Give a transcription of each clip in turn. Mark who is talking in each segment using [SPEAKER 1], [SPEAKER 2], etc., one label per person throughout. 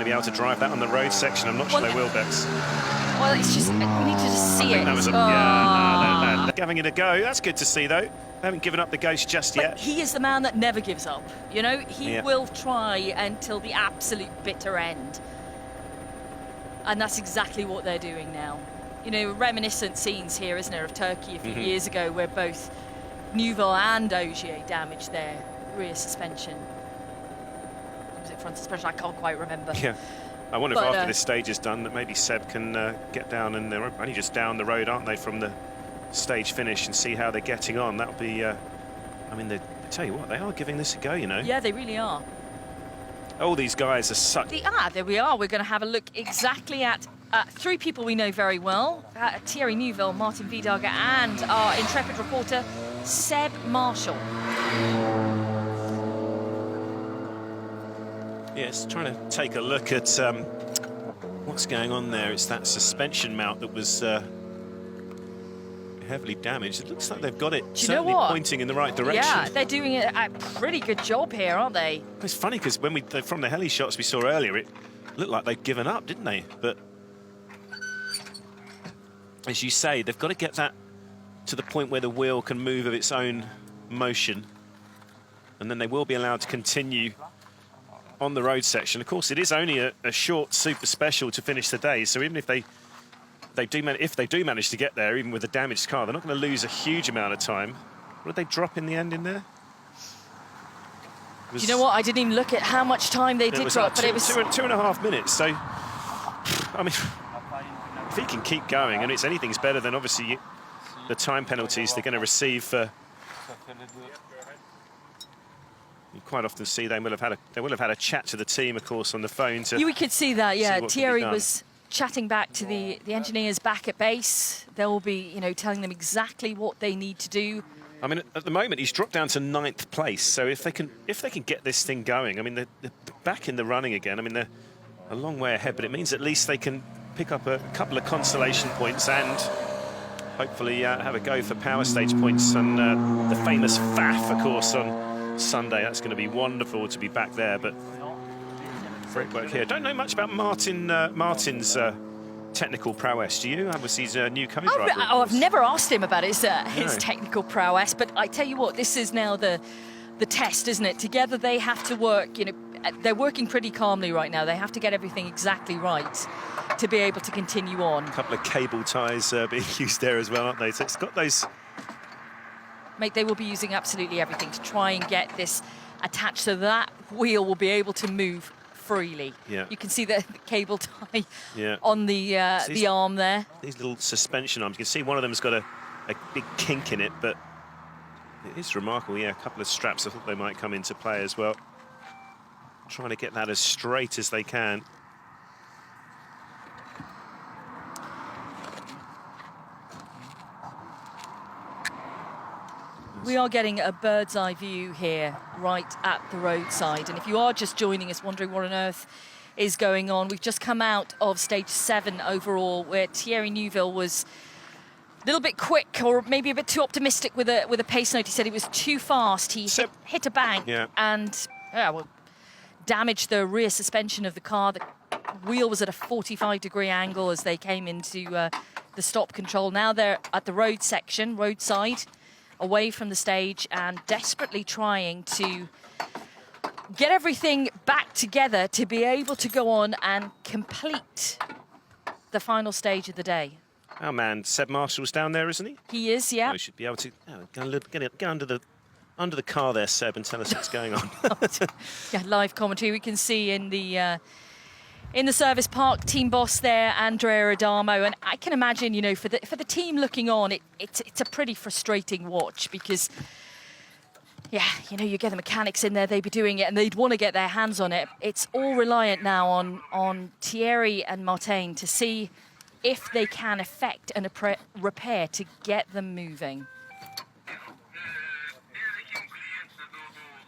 [SPEAKER 1] going to be able to drive that on the road section? I'm not sure they will, Bex.
[SPEAKER 2] Well, it's just, we need to just see it.
[SPEAKER 1] That was yeah, they're giving it a go. That's good to see, though. They haven't given up the ghost just yet.
[SPEAKER 2] He is the man that never gives up. You know, he will try until the absolute bitter end. And that's exactly what they're doing now. You know, reminiscent scenes here, isn't there, of Turkey a few years ago, where both Neuville and Ogier damaged their rear suspension. Or was it front suspension? I can't quite remember.
[SPEAKER 1] Yeah. I wonder if after this stage is done that maybe Seb can get down, and they're only just down the road, aren't they, from the stage finish, and see how they're getting on. That'll be, I mean, I tell you what, they are giving this a go, you know.
[SPEAKER 2] Yeah, they really are.
[SPEAKER 1] All these guys are such...
[SPEAKER 2] There we are. We're going to have a look exactly at three people we know very well. Thierry Neuville, Martin Vidager, and our intrepid reporter, Seb Marshall.
[SPEAKER 1] Yes, trying to take a look at what's going on there. It's that suspension mount that was heavily damaged. It looks like they've got it certainly pointing in the right direction.
[SPEAKER 2] Yeah, they're doing a pretty good job here, aren't they?
[SPEAKER 1] It's funny because when from the heli shots we saw earlier, it looked like they'd given up, didn't they? But as you say, they've got to get that to the point where the wheel can move of its own motion, and then they will be allowed to continue on the road section. Of course, it is only a short super special to finish the day, so even if they do manage to get there, even with a damaged car, they're not going to lose a huge amount of time. What did they drop in the end in there?
[SPEAKER 2] Do you know what? I didn't even look at how much time they did drop, but it was
[SPEAKER 1] 2.5 minutes. So, I mean, if he can keep going, and it's anything's better than obviously the time penalties they're going to receive for. You quite often see they will have had a chat to the team, of course, on the phone.
[SPEAKER 2] We could see that, yeah. Thierry was chatting back to the engineers back at base. They'll be, you know, telling them exactly what they need to do.
[SPEAKER 1] I mean, at the moment he's dropped down to 9th place. So if they can get this thing going, I mean, they're back in the running again. I mean, they're a long way ahead, but it means at least they can pick up a couple of consolation points and hopefully have a go for power stage points and the famous FAF, of course, on Sunday. That's going to be wonderful to be back there, but great work here. Don't know much about Martin's technical prowess, do you? I was his new co-driver.
[SPEAKER 2] I've never asked him about his technical prowess, but I tell you what, this is now the test, isn't it? Together they have to work, you know, they're working pretty calmly right now. They have to get everything exactly right to be able to continue on. A
[SPEAKER 1] couple of cable ties being used there as well, aren't they? So it's got those...
[SPEAKER 2] Mate, they will be using absolutely everything to try and get this attached so that wheel will be able to move freely.
[SPEAKER 1] Yeah.
[SPEAKER 2] You can see the cable tie on the arm there.
[SPEAKER 1] These little suspension arms, you can see one of them's got a big kink in it, but it is remarkable. Yeah, a couple of straps, I thought they might come into play as well. Trying to get that as straight as they can.
[SPEAKER 2] We are getting a bird's eye view here, right at the roadside. And if you are just joining us, wondering what on earth is going on, we've just come out of stage 7 overall, where Thierry Neuville was a little bit quick, or maybe a bit too optimistic with a pace note. He said he was too fast. He hit a bank and damaged the rear suspension of the car. The wheel was at a 45-degree angle as they came into the stop control. Now they're at the roadside, away from the stage, and desperately trying to get everything back together to be able to go on and complete the final stage of the day.
[SPEAKER 1] Our man Seb Marshall's down there, isn't he?
[SPEAKER 2] He is, yeah.
[SPEAKER 1] We should be able to get under the car there, Seb, and tell us what's going on.
[SPEAKER 2] Yeah, live commentary. We can see in the service park, team boss there, Andrea Adamo, and I can imagine, you know, for the team looking on, it's a pretty frustrating watch because, yeah, you know, you get the mechanics in there, they'd be doing it, and they'd want to get their hands on it. It's all reliant now on Thierry and Martin to see if they can effect a repair to get them moving.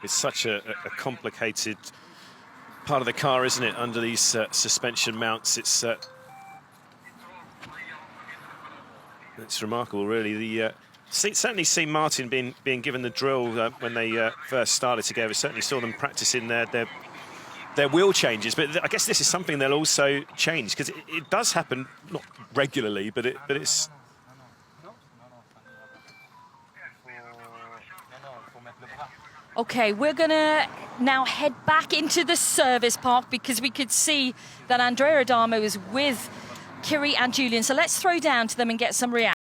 [SPEAKER 1] It's such a complicated part of the car, isn't it, under these suspension mounts. It's remarkable, really. Certainly seen Martin being given the drill when they first started together. Certainly saw them practicing their their wheel changes, but I guess this is something they'll also change, because it does happen, not regularly, but it's...
[SPEAKER 2] Okay, we're going to now head back into the service park because we could see that Andrea Adamo is with Kiri and Julian. So let's throw down to them and get some reaction.